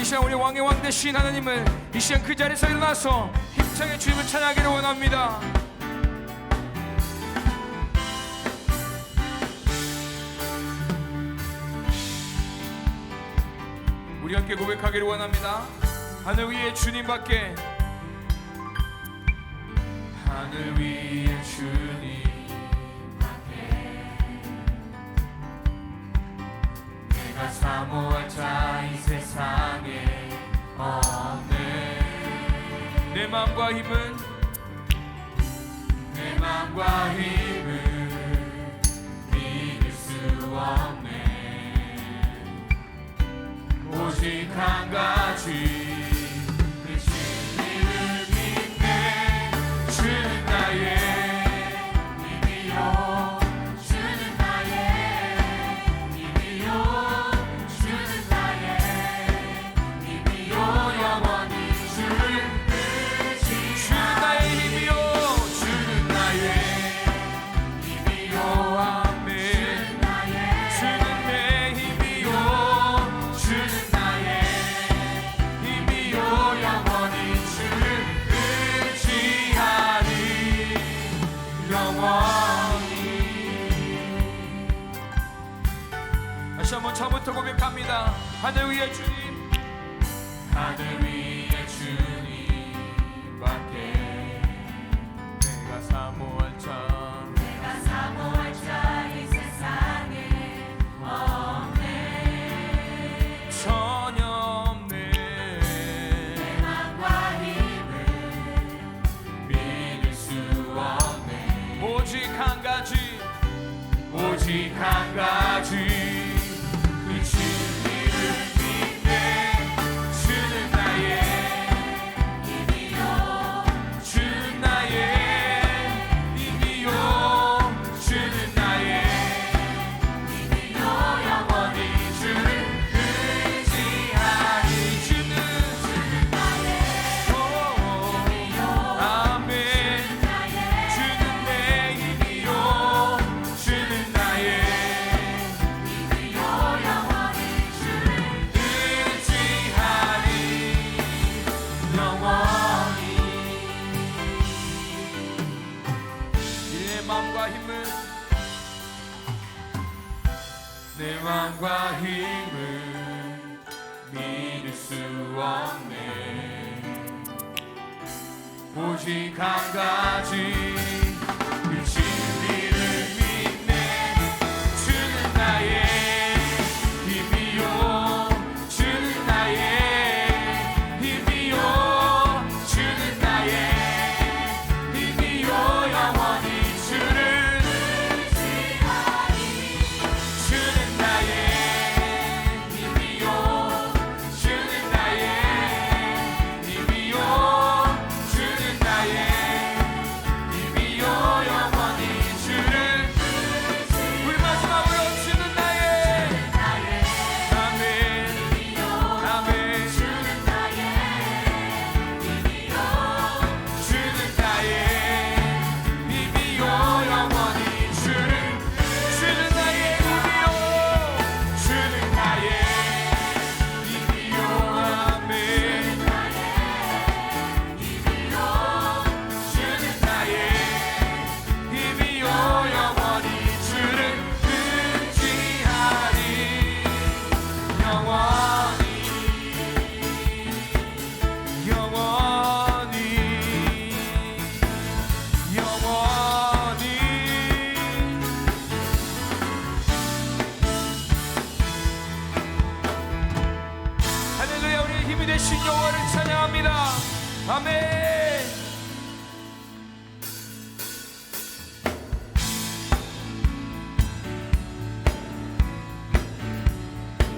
시간 우리 왕의 왕 되신 하나님을 이 시간 그 자리에서 일어나서 힘차게 주님을 찬양하기를 원합니다. 우리 함께 고백하기를 원합니다. 하늘 위에 주님밖에, 하늘 위에 주님밖에 내가 사모할 자 이 세상에 없네. 내 마음과 힘은, 내 마음과 힘은 믿을 수 없네. 오직 한 가지, 그 진리를 믿네. 주는 나의 힘이요, 주는 나의 힘이요, 주는 나의 힘이요, 영원히 주를 의지하리. 주는 나의 힘이요, 주는 나의 힘이요, 아멘. 주는 내 힘이요, 주는 나의 힘이요, 영원히 주를 의지하리. 영원히. 다시 한번 처음부터 고백합니다. 하늘 위에 주님, 하늘 위에 주님밖에 내가 사모할 자, 내가 사모할 자 이 세상에 없네. 전혀 없네. 내 맘과 힘을 믿을 수 없네. 오직 한 가지, 오직 한 가지, 그 진리를 믿네. 주는 나의 힘이요, 주는 나의 힘이요, 주는 나의 힘이요, 영원히 주를 의지하리. 주는 나의 힘이요, 아멘. 주는 내 힘이요, 주는 나의 힘이요, 영원히 주를 의지하리. 영원히. 내 마음과 힘을, 내 마음과 힘을 믿을 수 없네. 오직 한 가지, 그 진리를 믿네. 주는 나의 힘이요, 주는 나의 힘이요, 주는 나의 힘이요, 영원히 주를 의지하리. 주는 나의 힘이요, 주는 나의 힘이요, 주는 나의 힘이요, 영원히 주를 우리 마지막으로 주는 나의 아멘, 아멘. 주는 나의 힘이요, 주는 나의 힘이요, 영원히 주를 주는 나의 힘이요, 주는 나의 힘이요, 아멘. 힘이요, 주는 나의 힘이요, 영원히 주를 의지하리. 영원히, 영원히, 영원히. 할렐루야. 우리의 힘이 되신 여호와를 찬양합니다. 아멘.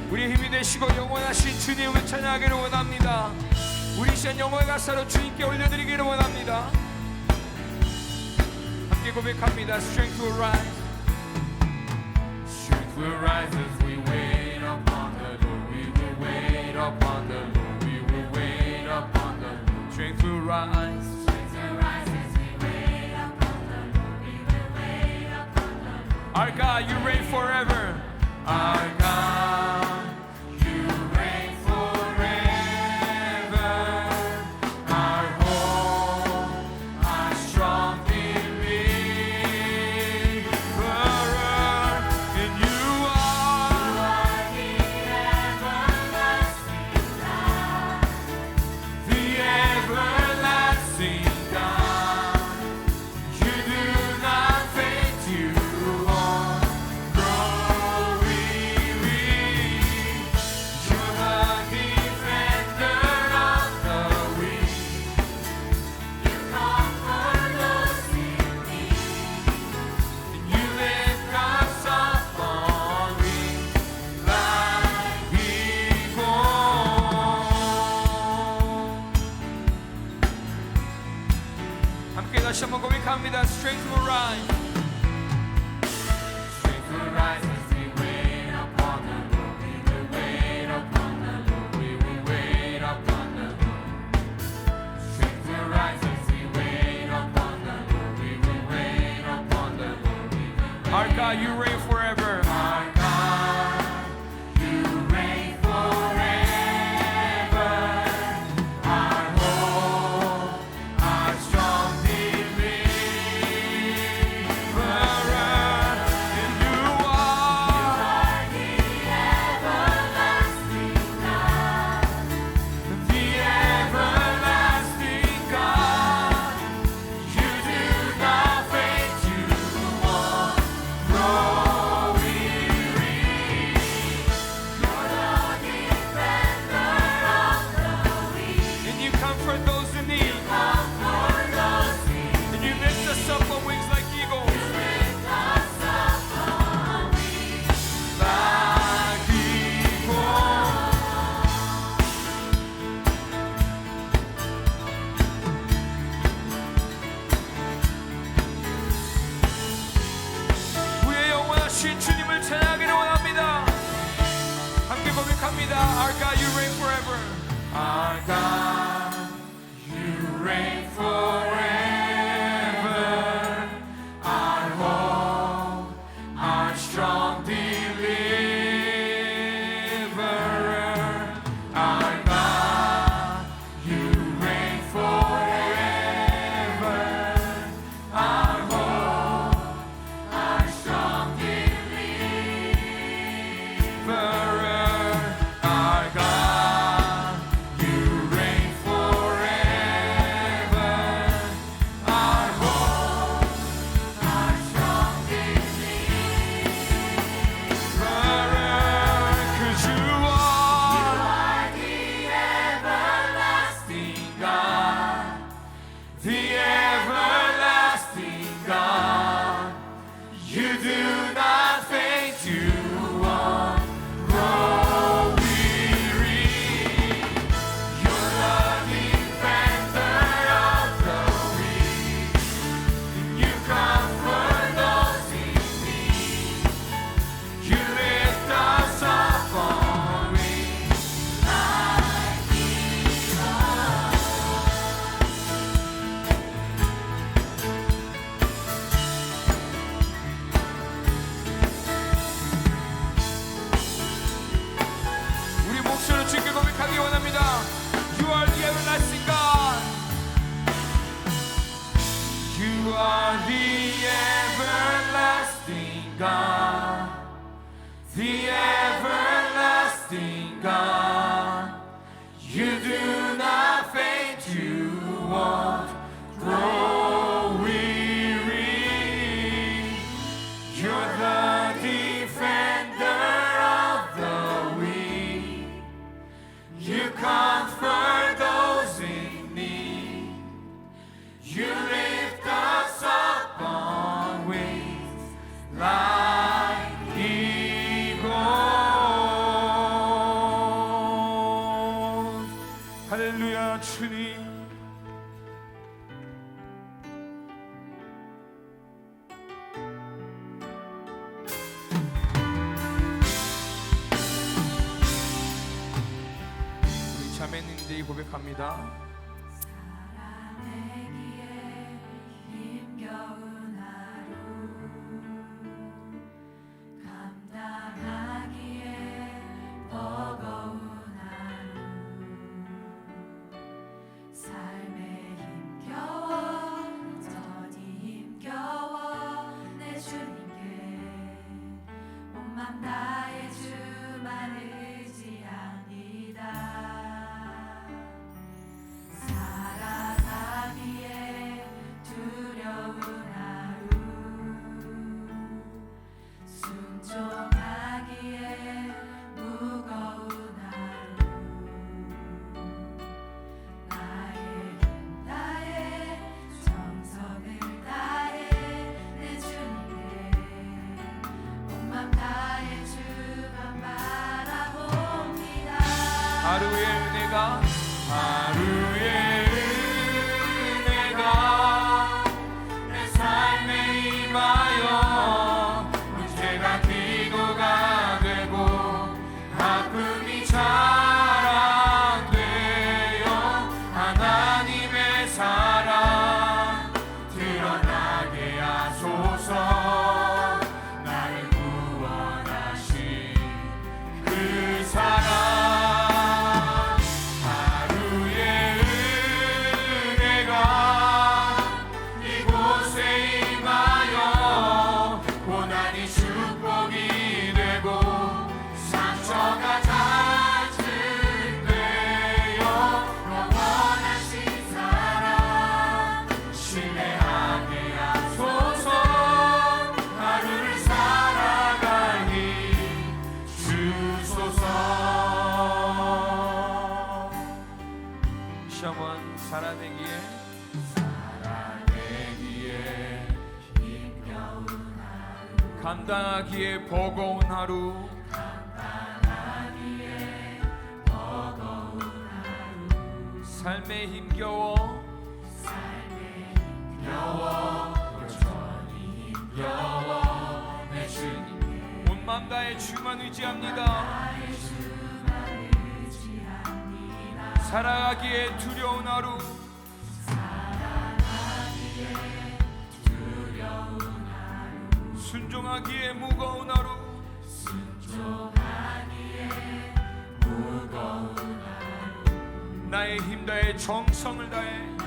우리의 힘이 되시고 영원하신 주님을 찬양하기를 원합니다. 우리 시간 영원의 가사로 주님께 올려드리기를 원합니다. 함께 고백합니다. Strength will rise, strength will rise as we wait upon the Lord. We will wait upon the Lord. We will wait upon the Lord. Strength will rise, strength will rise as we wait upon the Lord. We will wait upon the Lord. Our God, you reign forever. Our God, you reign forever. 함께 다시 한번 고백합니다. Strength will rise. Strength will rise as we wait upon the Lord. We will wait upon the Lord. We will wait upon the Lord. Strength will rise as we wait upon the Lord. We will wait upon the Lord. We will wait. Our God, you reign forever. Our God, you reign forever. Our hope, our strong deliverer, and you are the everlasting God, the everlasting God. You do not faint, you won't grow weary. You're the defender of the weak, and you comfort those in need. And you lift us up on wings like eagles. Like eagles. 우리의 영원하신 주님을 찬양하기를 원합니다. 함께 고백합니다. Our God, you reign forever. Our God, you reign forever. Our hope, our strong deliverer. Our God, you reign forever. Our hope, our strong deliverer. Our God, you reign forever. Our hope, our strong deliverer. 'Cause you are the everlasting God, the everlasting God. You do not faint, you won't grow weary. You're the defender of the weak, and you comfort those in need. You lift us up on wings like eagles. 우리 목소리로 주께 고백하기 원합니다. You are the everlasting God. You are the everlasting God, the everlasting God. You do not faint, you won't grow weary. You're the defender of the weak. You comfort those in need. You lift us up on wings like eagles. 할렐루야, 주님. 우리 자매님들이 고백합니다. 살아내기에 힘겨운 하루, 감당하기에 버거운 하루, 삶에 힘겨워, 여전히 힘겨워, 내 주님께 온 맘 다해 주만 의지합니다. 살아가기에 두려운 하루, 순종하기에 무거운 하루, 나의 힘 다해 정성을 다해 내 주님께 온 맘 다해 주만 바라봅니다. 하루의 은혜가 감당하기에 버거운 하루 삶에 힘겨워 여전히 힘겨워 내 주님 온 맘 다해 주만 의지합니다 살아가기에 두려운 하루 순종하기에 무거운 하루 나의 힘 다해 정성을 다해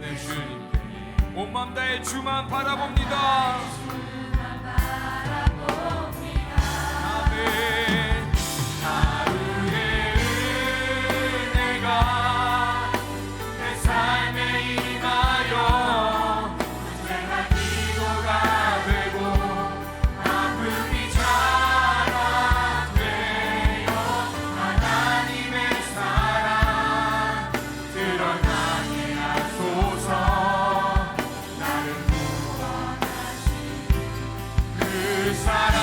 내 주님께 온 맘 다해 주만 바라봅니다 아멘 하루의 은혜가 내 삶에 임하여 문제가 기도가 되고 아픔이 자랑되어 하나님의 사랑 드러나게 하소서 나를 구원하신 그 사랑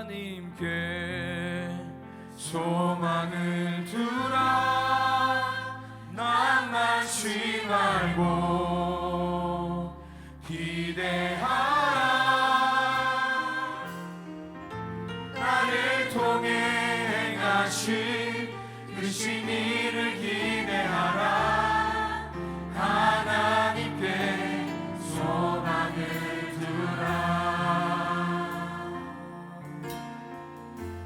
하나님께 소망을 두라 낭만치 말고 기대하라 나를 통해 행하신 그 신의를 기대하라 하나님께 소망을 두라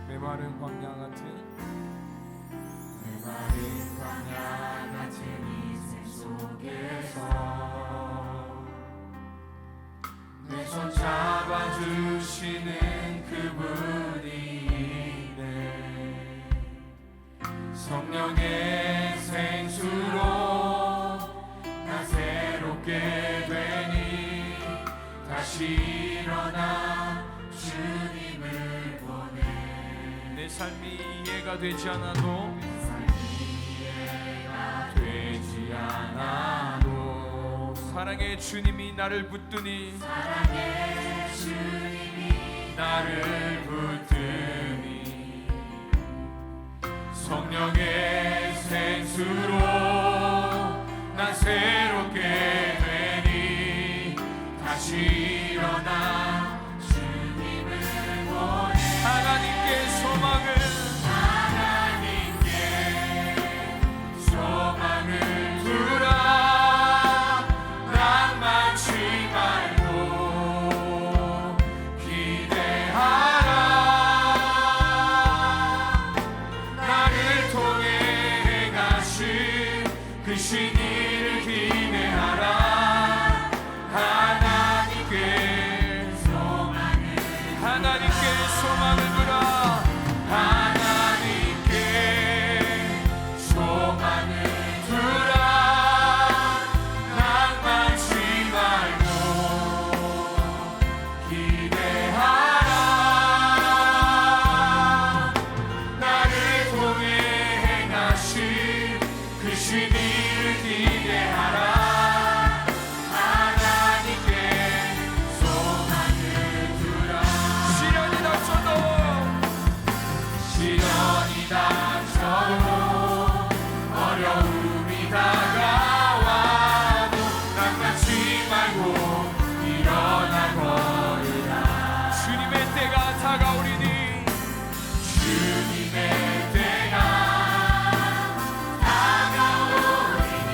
메마른 광야 같은 인생 속에서 내 손 잡아주시는 그분이 있네 성령의 생수로 나 새롭게 되니 다시 일어나 주님을 보내 내 삶이 이해가 되지 않아도 사랑의 주님이 나를 붙드니 사랑의 주님이 나를 붙드니 성령의 생수로 난 새롭게 되니 다시 일어나 주님을 보내 하나님께 소망을 두라 하나님께 소망을 두라. 하나님께 소망을 두라. 낭만치 말고 기대하라. 나를 통해 행하신 그 신의를 기대하라. 하나님께 소망을 두라. 시련이 닥쳐도 어려움이 다가와도 낭만치 말고 일어나 걸으라. 주님의 때가 다가오리니 주님의 때가 다가오리니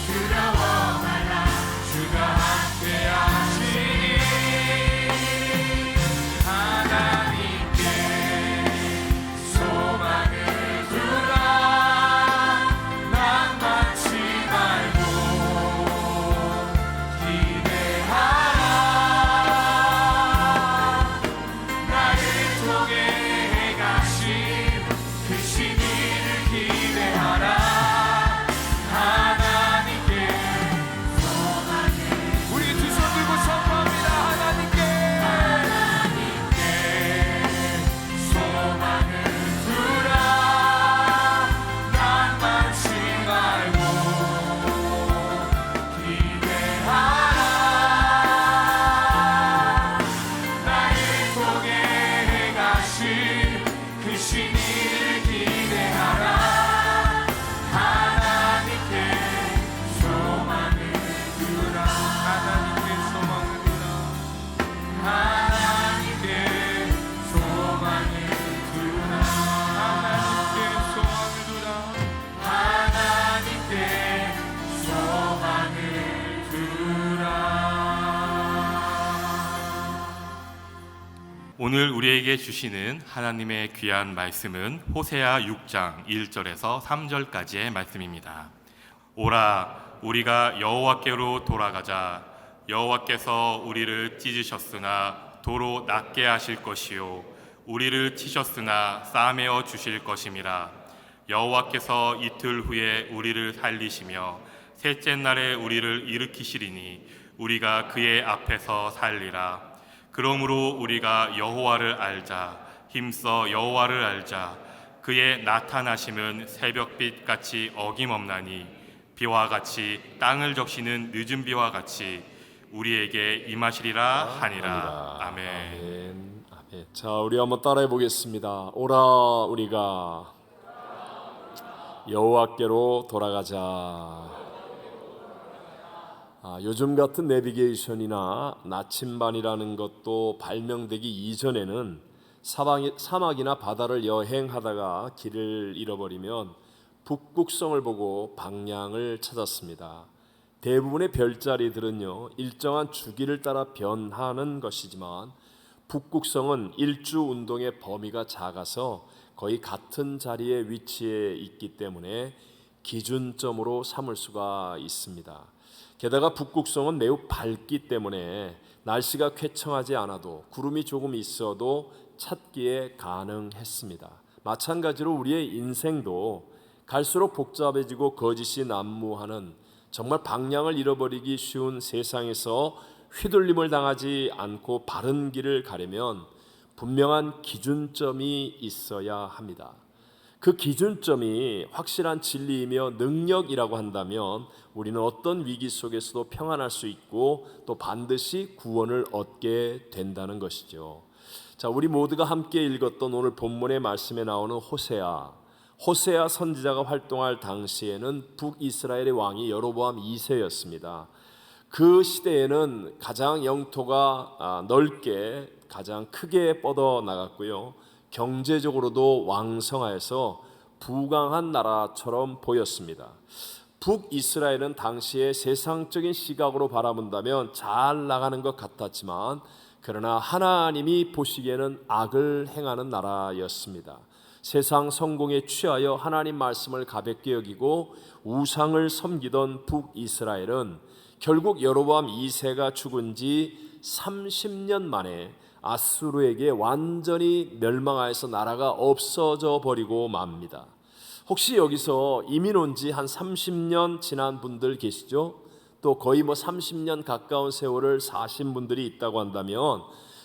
두려워 말라. 주가 함께 하시니 하나님께 소망을 두라. 낭만치 말고 기대하라. 나를 통해 행하신 그 신의를 기대하라. 하나님께 소망을 우리 두 손 들고 선포합니다. 하나님께 소망을 두라. 낭만치 말고 기대하라. 나를 통해 행하신 그 신의를 기대하라. 하나님께 소망을 두라. 하나님께 소망을 두라. 하나님께 소망을 두라. 하나님께 소망을 두라. 하나님께 소망을 두라. 오늘 우리에게 주시는 하나님의 귀한 말씀은 호세아 6장 1절에서 3절까지의 말씀입니다. 오라, 우리가 여호와께로 돌아가자. 여호와께서 우리를 찢으셨으나 도로 낫게 하실 것이요 우리를 치셨으나 싸매어 주실 것임이라. 여호와께서 이틀 후에 우리를 살리시며 셋째 날에 우리를 일으키시리니 우리가 그의 앞에서 살리라. 그러므로 우리가 여호와를 알자. 힘써 여호와를 알자. 그의 나타나심은 새벽빛 같이 어김없나니 비와 같이 땅을 적시는 늦은 비와 같이 우리에게 임하시리라 하니라. 아멘. 아멘. 아멘. 자, 우리 한번 따라해 보겠습니다. 오라, 우리가 여호와께로 돌아가자. 요즘 같은 내비게이션이나 나침반이라는 것도 발명되기 이전에는 사막이나 바다를 여행하다가 길을 잃어버리면 북극성을 보고 방향을 찾았습니다. 대부분의 별자리들은요, 일정한 주기를 따라 변하는 것이지만 북극성은 일주 운동의 범위가 작아서 거의 같은 자리에 위치해 있기 때문에 기준점으로 삼을 수가 있습니다. 게다가 북극성은 매우 밝기 때문에 날씨가 쾌청하지 않아도 구름이 조금 있어도 찾기에 가능했습니다. 마찬가지로 우리의 인생도 갈수록 복잡해지고 거짓이 난무하는 정말 방향을 잃어버리기 쉬운 세상에서 휘둘림을 당하지 않고 바른 길을 가려면 분명한 기준점이 있어야 합니다. 그 기준점이 확실한 진리이며 능력이라고 한다면 우리는 어떤 위기 속에서도 평안할 수 있고 또 반드시 구원을 얻게 된다는 것이죠. 자, 우리 모두가 함께 읽었던 오늘 본문의 말씀에 나오는 호세아 선지자가 활동할 당시에는 북이스라엘의 왕이 여로보암 2세였습니다. 그 시대에는 가장 영토가 넓게 가장 크게 뻗어 나갔고요, 경제적으로도 왕성하여서 부강한 나라처럼 보였습니다. 북이스라엘은 당시에 세상적인 시각으로 바라본다면 잘 나가는 것 같았지만 그러나 하나님이 보시기에는 악을 행하는 나라였습니다. 세상 성공에 취하여 하나님 말씀을 가볍게 여기고 우상을 섬기던 북이스라엘은 결국 여로보암 2세가 죽은 지 30년 만에 아수르에게 완전히 멸망하여서 나라가 없어져 버리고 맙니다. 혹시 여기서 이민 온 지 한 30년 지난 분들 계시죠? 또 거의 30년 가까운 세월을 사신 분들이 있다고 한다면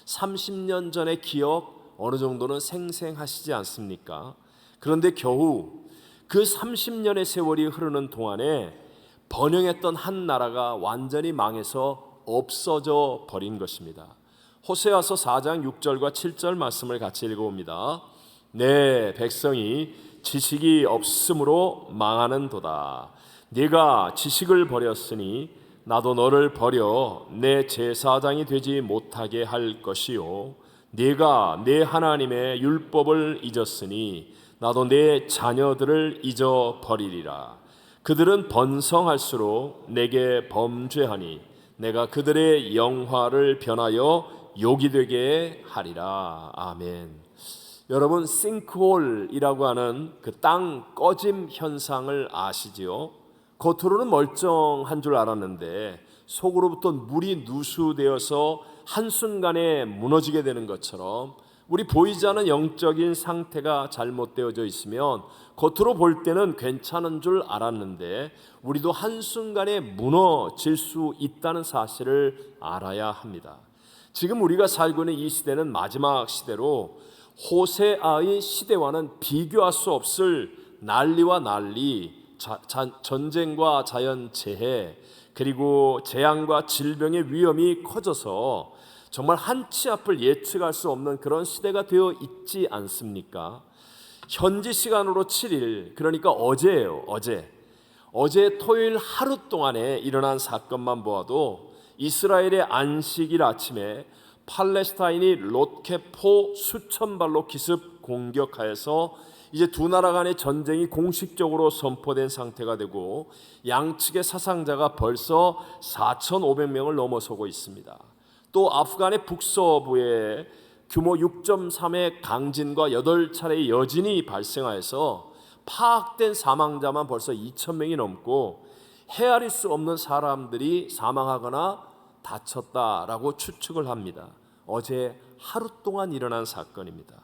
30년 전의 기억 어느 정도는 생생하시지 않습니까? 그런데 겨우 그 30년의 세월이 흐르는 동안에 번영했던 한 나라가 완전히 망해서 없어져 버린 것입니다. 호세아서 4장 6절과 7절 말씀을 같이 읽어봅니다. 내 백성이 지식이 없으므로 망하는도다. 네가 지식을 버렸으니 나도 너를 버려 내 제사장이 되지 못하게 할 것이요 네가 내 하나님의 율법을 잊었으니 나도 내 자녀들을 잊어버리리라. 그들은 번성할수록 내게 범죄하니 내가 그들의 영화를 변하여 욕이 되게 하리라. 아멘. 여러분, 싱크홀이라고 하는 그 땅 꺼짐 현상을 아시지요? 겉으로는 멀쩡한 줄 알았는데 속으로부터 물이 누수되어서 한순간에 무너지게 되는 것처럼 우리 보이지 않는 영적인 상태가 잘못되어져 있으면 겉으로 볼 때는 괜찮은 줄 알았는데 우리도 한순간에 무너질 수 있다는 사실을 알아야 합니다. 지금 우리가 살고 있는 이 시대는 마지막 시대로 호세아의 시대와는 비교할 수 없을 난리와 난리, 전쟁과 자연재해, 그리고 재앙과 질병의 위험이 커져서 정말 한치 앞을 예측할 수 없는 그런 시대가 되어 있지 않습니까? 현지 시간으로 7일, 그러니까 어제예요. 어제 토요일 하루 동안에 일어난 사건만 보아도 이스라엘의 안식일 아침에 팔레스타인이 로켓포 수천 발로 기습 공격하여서 이제 두 나라 간의 전쟁이 공식적으로 선포된 상태가 되고 양측의 사상자가 벌써 4,500명을 넘어서고 있습니다. 또 아프간의 북서부에 규모 6.3의 강진과 8차례의 여진이 발생하여서 파악된 사망자만 벌써 2,000명이 넘고 헤아릴 수 없는 사람들이 사망하거나 다쳤다라고 추측을 합니다. 어제 하루 동안 일어난 사건입니다.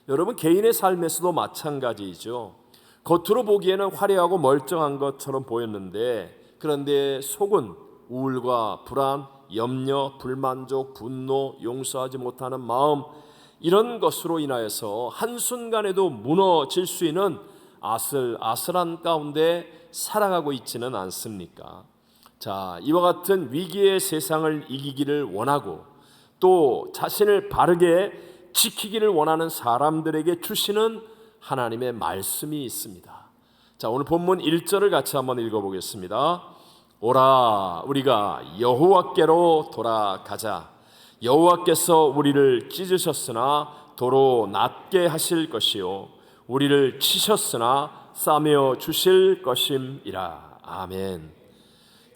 여러분, 개인의 삶에서도 마찬가지이죠. 겉으로 보기에는 화려하고 멀쩡한 것처럼 보였는데 그런데 속은 우울과 불안, 염려, 불만족, 분노, 용서하지 못하는 마음, 이런 것으로 인하여서 한순간에도 무너질 수 있는 아슬아슬한 가운데 살아가고 있지는 않습니까? 자, 이와 같은 위기의 세상을 이기기를 원하고 또 자신을 바르게 지키기를 원하는 사람들에게 주시는 하나님의 말씀이 있습니다. 자, 오늘 본문 1절을 같이 한번 읽어보겠습니다. 오라, 우리가 여호와께로 돌아가자. 여호와께서 우리를 찢으셨으나 도로 낫게 하실 것이요 우리를 치셨으나 싸매어 주실 것임이라. 아멘.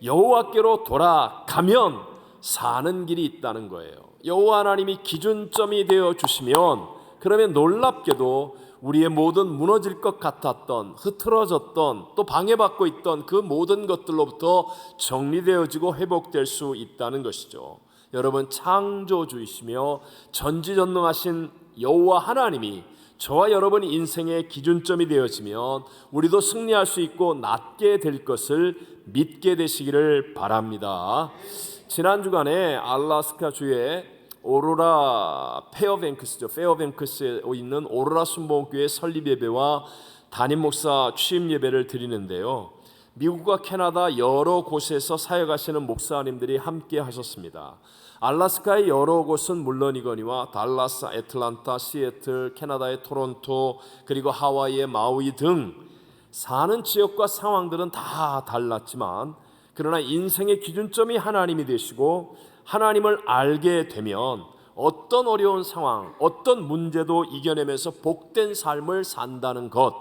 여호와께로 돌아가면 사는 길이 있다는 거예요. 여호와 하나님이 기준점이 되어 주시면 그러면 놀랍게도 우리의 모든 무너질 것 같았던, 흐트러졌던, 또 방해받고 있던 그 모든 것들로부터 정리되어지고 회복될 수 있다는 것이죠. 여러분, 창조주이시며 전지전능하신 여호와 하나님이 저와 여러분 인생의 기준점이 되어지면 우리도 승리할 수 있고 낫게 될 것을 믿게 되시기를 바랍니다. 지난 주간에 알래스카 주의 오로라 페어뱅크스에 있는 오로라 순복음교회 설립 예배와 담임 목사 취임 예배를 드리는데요. 미국과 캐나다 여러 곳에서 사역하시는 목사님들이 함께 하셨습니다. 알래스카의 여러 곳은 물론이거니와 달라스, 애틀란타, 시애틀, 캐나다의 토론토, 그리고 하와이의 마우이 등 사는 지역과 상황들은 다 달랐지만 그러나 인생의 기준점이 하나님이 되시고 하나님을 알게 되면 어떤 어려운 상황, 어떤 문제도 이겨내면서 복된 삶을 산다는 것,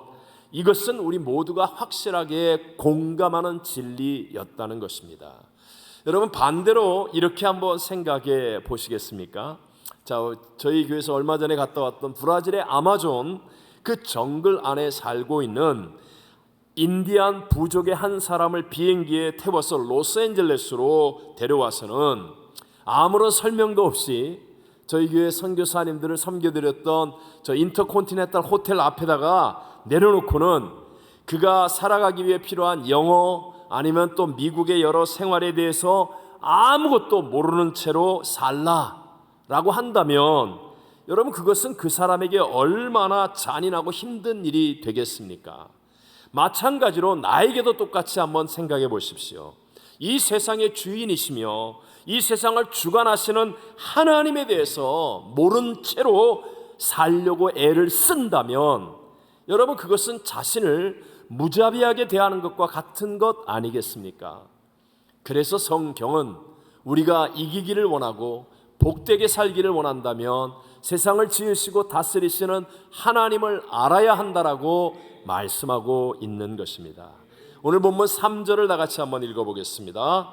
이것은 우리 모두가 확실하게 공감하는 진리였다는 것입니다. 여러분, 반대로 이렇게 한번 생각해 보시겠습니까? 자, 저희 교회에서 얼마 전에 갔다 왔던 브라질의 아마존 그 정글 안에 살고 있는 인디안 부족의 한 사람을 비행기에 태워서 로스앤젤레스로 데려와서는 아무런 설명도 없이 저희 교회 선교사님들을 섬겨드렸던 저 인터컨티넨탈 호텔 앞에다가 내려놓고는 그가 살아가기 위해 필요한 영어 아니면 또 미국의 여러 생활에 대해서 아무것도 모르는 채로 살라라고 한다면 여러분, 그것은 그 사람에게 얼마나 잔인하고 힘든 일이 되겠습니까? 마찬가지로 나에게도 똑같이 한번 생각해 보십시오. 이 세상의 주인이시며 이 세상을 주관하시는 하나님에 대해서 모른 채로 살려고 애를 쓴다면 여러분, 그것은 자신을 무자비하게 대하는 것과 같은 것 아니겠습니까? 그래서 성경은 우리가 이기기를 원하고 복되게 살기를 원한다면 세상을 지으시고 다스리시는 하나님을 알아야 한다라고 말씀하고 있는 것입니다. 오늘 본문 3절을 다 같이 한번 읽어보겠습니다.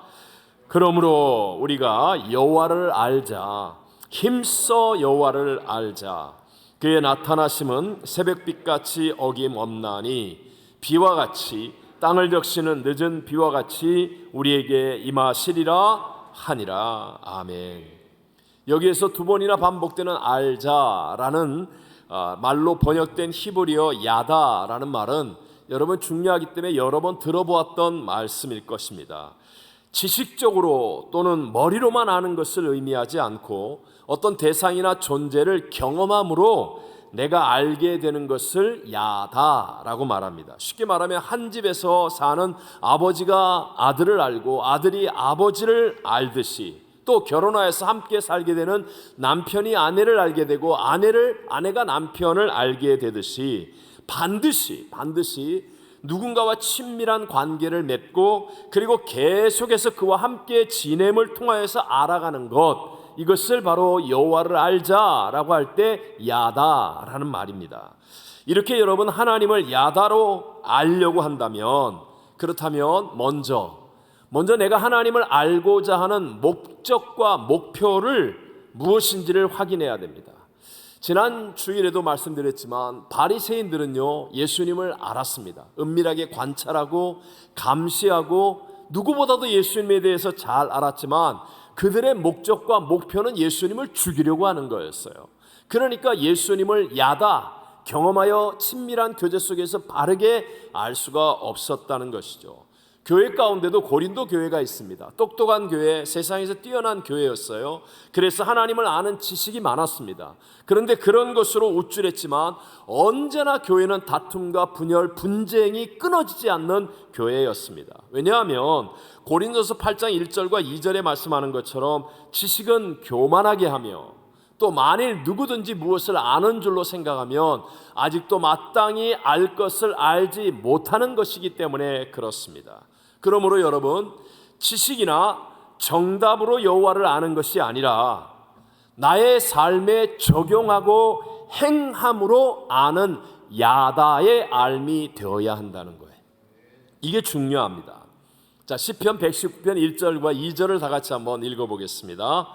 그러므로 우리가 여호와를 알자, 힘써 여호와를 알자. 그의 나타나심은 새벽빛같이 어김없나니 비와 같이 땅을 적시는 늦은 비와 같이 우리에게 임하시리라 하니라. 아멘. 여기에서 두 번이나 반복되는 알자라는 말로 번역된 히브리어 야다라는 말은 여러분 중요하기 때문에 여러 번 들어보았던 말씀일 것입니다. 지식적으로 또는 머리로만 아는 것을 의미하지 않고 어떤 대상이나 존재를 경험함으로 내가 알게 되는 것을 야다라고 말합니다. 쉽게 말하면 한 집에서 사는 아버지가 아들을 알고 아들이 아버지를 알듯이, 또 결혼하여서 함께 살게 되는 남편이 아내를 알게 되고 아내가 남편을 알게 되듯이 반드시 누군가와 친밀한 관계를 맺고 그리고 계속해서 그와 함께 지냄을 통하여서 알아가는 것, 이것을 바로 여호와를 알자라고 할 때 야다라는 말입니다. 이렇게 여러분 하나님을 야다로 알려고 한다면, 그렇다면 먼저 내가 하나님을 알고자 하는 목적과 목표를 무엇인지를 확인해야 됩니다. 지난 주일에도 말씀드렸지만 바리새인들은요, 예수님을 알았습니다. 은밀하게 관찰하고 감시하고 누구보다도 예수님에 대해서 잘 알았지만 그들의 목적과 목표는 예수님을 죽이려고 하는 거였어요. 그러니까 예수님을 경험하여 친밀한 교제 속에서 바르게 알 수가 없었다는 것이죠. 교회 가운데도 고린도 교회가 있습니다. 똑똑한 교회, 세상에서 뛰어난 교회였어요. 그래서 하나님을 아는 지식이 많았습니다. 그런데 그런 것으로 우쭐했지만 언제나 교회는 다툼과 분열, 분쟁이 끊어지지 않는 교회였습니다. 왜냐하면 고린도서 8장 1절과 2절에 말씀하는 것처럼 지식은 교만하게 하며 또 만일 누구든지 무엇을 아는 줄로 생각하면 아직도 마땅히 알 것을 알지 못하는 것이기 때문에 그렇습니다. 그러므로 여러분, 지식이나 정답으로 여호와를 아는 것이 아니라 나의 삶에 적용하고 행함으로 아는 야다의 알미 되어야 한다는 거예요. 이게 중요합니다. 자, 시편 119편 1절과 2절을 다 같이 한번 읽어보겠습니다.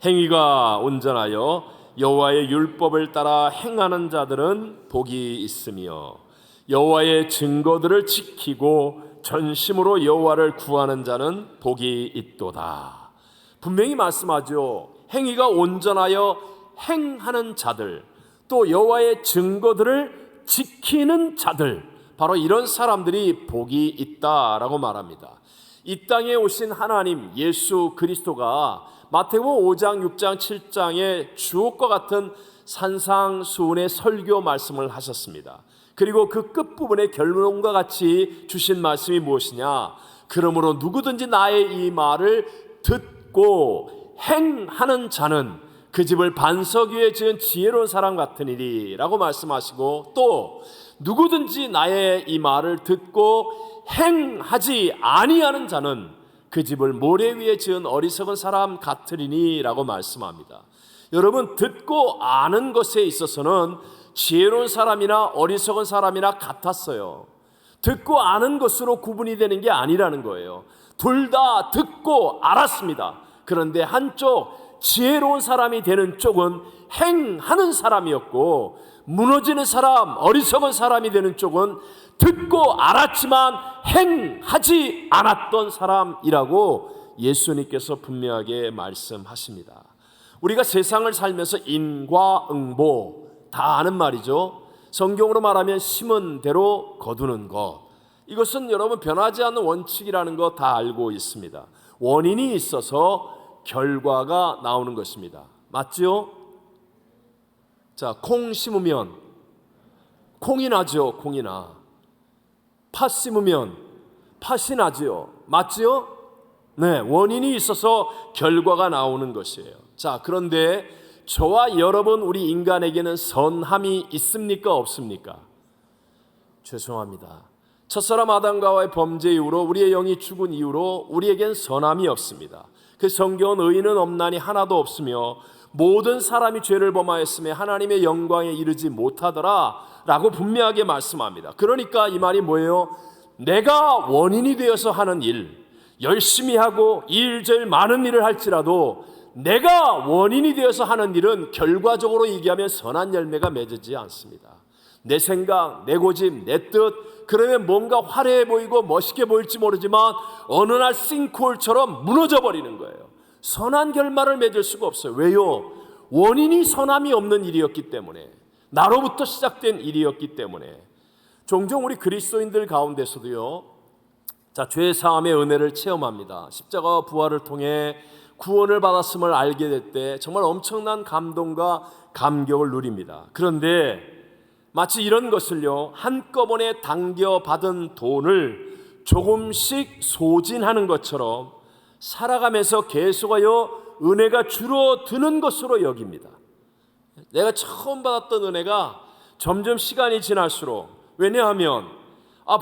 행위가 온전하여 여호와의 율법을 따라 행하는 자들은 복이 있으며 여호와의 증거들을 지키고 전심으로 여호와를 구하는 자는 복이 있도다. 분명히 말씀하죠. 행위가 온전하여 행하는 자들, 또 여호와의 증거들을 지키는 자들, 바로 이런 사람들이 복이 있다라고 말합니다. 이 땅에 오신 하나님 예수 그리스도가 마태복음 5장, 6장, 7장에 주옥과 같은 산상수훈의 설교 말씀을 하셨습니다. 그리고 그 끝부분에 결론과 같이 주신 말씀이 무엇이냐? 그러므로 누구든지 나의 이 말을 듣고 행하는 자는 그 집을 반석 위에 지은 지혜로운 사람 같으니리 라고 말씀하시고, 또 누구든지 나의 이 말을 듣고 행하지 아니하는 자는 그 집을 모래 위에 지은 어리석은 사람 같으리니 라고 말씀합니다. 여러분, 듣고 아는 것에 있어서는 지혜로운 사람이나 어리석은 사람이나 같았어요. 듣고 아는 것으로 구분이 되는 게 아니라는 거예요. 둘 다 듣고 알았습니다. 그런데 한쪽 지혜로운 사람이 되는 쪽은 행하는 사람이었고, 무너지는 사람, 어리석은 사람이 되는 쪽은 듣고 알았지만 행하지 않았던 사람이라고 예수님께서 분명하게 말씀하십니다. 우리가 세상을 살면서 인과응보 다 아는 말이죠. 성경으로 말하면 심은 대로 거두는 것. 이것은 여러분 변하지 않는 원칙이라는 거 다 알고 있습니다. 원인이 있어서 결과가 나오는 것입니다. 맞죠? 자, 콩 심으면 콩이 나죠. 콩이 나. 팥 심으면 팥이 나죠. 맞죠? 네, 원인이 있어서 결과가 나오는 것이에요. 자, 그런데 저와 여러분 우리 인간에게는 선함이 있습니까? 없습니까? 죄송합니다. 첫사람 아담과의 범죄 이후로 우리의 영이 죽은 이후로 우리에겐 선함이 없습니다. 그 성경은 의인은 없나니 하나도 없으며 모든 사람이 죄를 범하였으며 하나님의 영광에 이르지 못하더라 라고 분명하게 말씀합니다. 그러니까 이 말이 뭐예요? 내가 원인이 되어서 하는 일, 열심히 하고 일절 많은 일을 할지라도 내가 원인이 되어서 하는 일은 결과적으로 얘기하면 선한 열매가 맺지 않습니다. 내 생각, 내 고집, 내 뜻, 그러면 뭔가 화려해 보이고 멋있게 보일지 모르지만 어느 날 싱크홀처럼 무너져 버리는 거예요. 선한 결말을 맺을 수가 없어요. 왜요? 원인이 선함이 없는 일이었기 때문에, 나로부터 시작된 일이었기 때문에. 종종 우리 그리스도인들 가운데서도요, 자, 죄 사함의 은혜를 체험합니다. 십자가와 부활을 통해 구원을 받았음을 알게 될 때 정말 엄청난 감동과 감격을 누립니다. 그런데 마치 이런 것을요, 한꺼번에 당겨받은 돈을 조금씩 소진하는 것처럼 살아가면서 계속하여 은혜가 줄어드는 것으로 여깁니다. 내가 처음 받았던 은혜가 점점 시간이 지날수록, 왜냐하면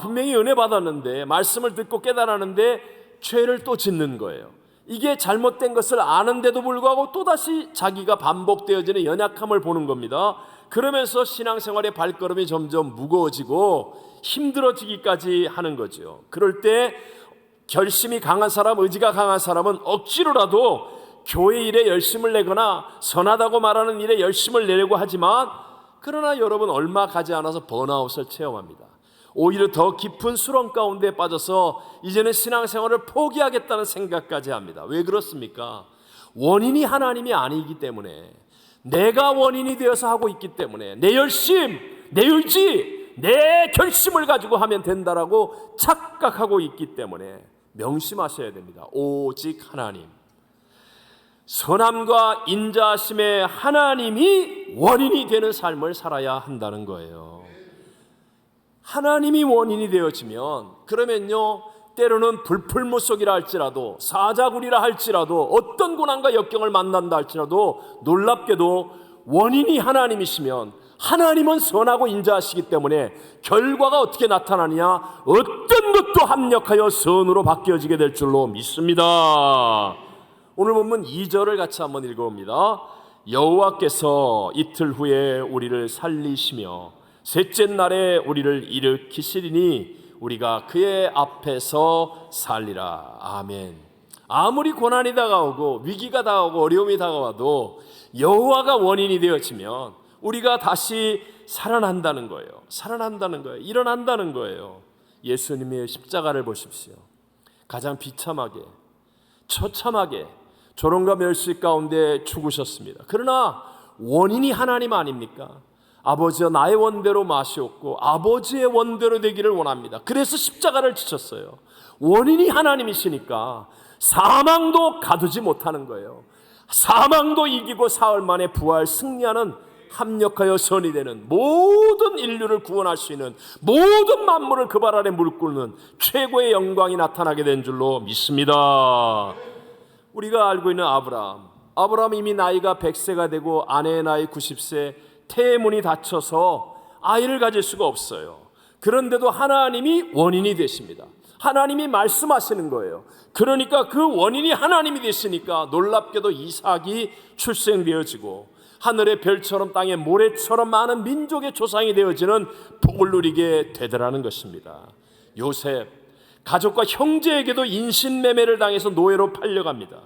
분명히 은혜 받았는데 말씀을 듣고 깨달았는데 죄를 또 짓는 거예요. 이게 잘못된 것을 아는데도 불구하고 또다시 자기가 반복되어지는 연약함을 보는 겁니다. 그러면서 신앙생활의 발걸음이 점점 무거워지고 힘들어지기까지 하는 거죠. 그럴 때 결심이 강한 사람, 의지가 강한 사람은 억지로라도 교회 일에 열심을 내거나 선하다고 말하는 일에 열심을 내려고 하지만, 그러나 여러분 얼마 가지 않아서 번아웃을 체험합니다. 오히려 더 깊은 수렁 가운데 빠져서 이제는 신앙생활을 포기하겠다는 생각까지 합니다. 왜 그렇습니까? 원인이 하나님이 아니기 때문에, 내가 원인이 되어서 하고 있기 때문에, 내 열심, 내 의지, 내 결심을 가지고 하면 된다라고 착각하고 있기 때문에 명심하셔야 됩니다. 오직 하나님, 선함과 인자하심의 하나님이 원인이 되는 삶을 살아야 한다는 거예요. 하나님이 원인이 되어지면, 그러면요, 때로는 불풀무속이라 할지라도, 사자굴이라 할지라도, 어떤 고난과 역경을 만난다 할지라도 놀랍게도 원인이 하나님이시면, 하나님은 선하고 인자하시기 때문에 결과가 어떻게 나타나느냐, 어떤 것도 합력하여 선으로 바뀌어지게 될 줄로 믿습니다. 오늘 본문 2절을 같이 한번 읽어봅니다. 여호와께서 이틀 후에 우리를 살리시며 셋째 날에 우리를 일으키시리니 우리가 그의 앞에서 살리라. 아멘. 아무리 고난이 다가오고 위기가 다가오고 어려움이 다가와도 여호와가 원인이 되어지면 우리가 다시 살아난다는 거예요. 살아난다는 거예요. 일어난다는 거예요. 예수님의 십자가를 보십시오. 가장 비참하게, 처참하게 조롱과 멸시 가운데 죽으셨습니다. 그러나 원인이 하나님 아닙니까? 아버지여 나의 원대로 마시옵고 아버지의 원대로 되기를 원합니다. 그래서 십자가를 지셨어요. 원인이 하나님이시니까 사망도 가두지 못하는 거예요. 사망도 이기고 사흘 만에 부활 승리하는, 합력하여 선이 되는, 모든 인류를 구원할 수 있는, 모든 만물을 그 발 아래 무릎 꿇는 최고의 영광이 나타나게 된 줄로 믿습니다. 우리가 알고 있는 아브라함 이미 나이가 100세가 되고 아내의 나이 90세, 태문이 닫혀서 아이를 가질 수가 없어요. 그런데도 하나님이 원인이 되십니다. 하나님이 말씀하시는 거예요. 그러니까 그 원인이 하나님이 되시니까 놀랍게도 이삭이 출생되어지고 하늘의 별처럼 땅의 모래처럼 많은 민족의 조상이 되어지는 복을 누리게 되더라는 것입니다. 요셉, 가족과 형제에게도 인신매매를 당해서 노예로 팔려갑니다.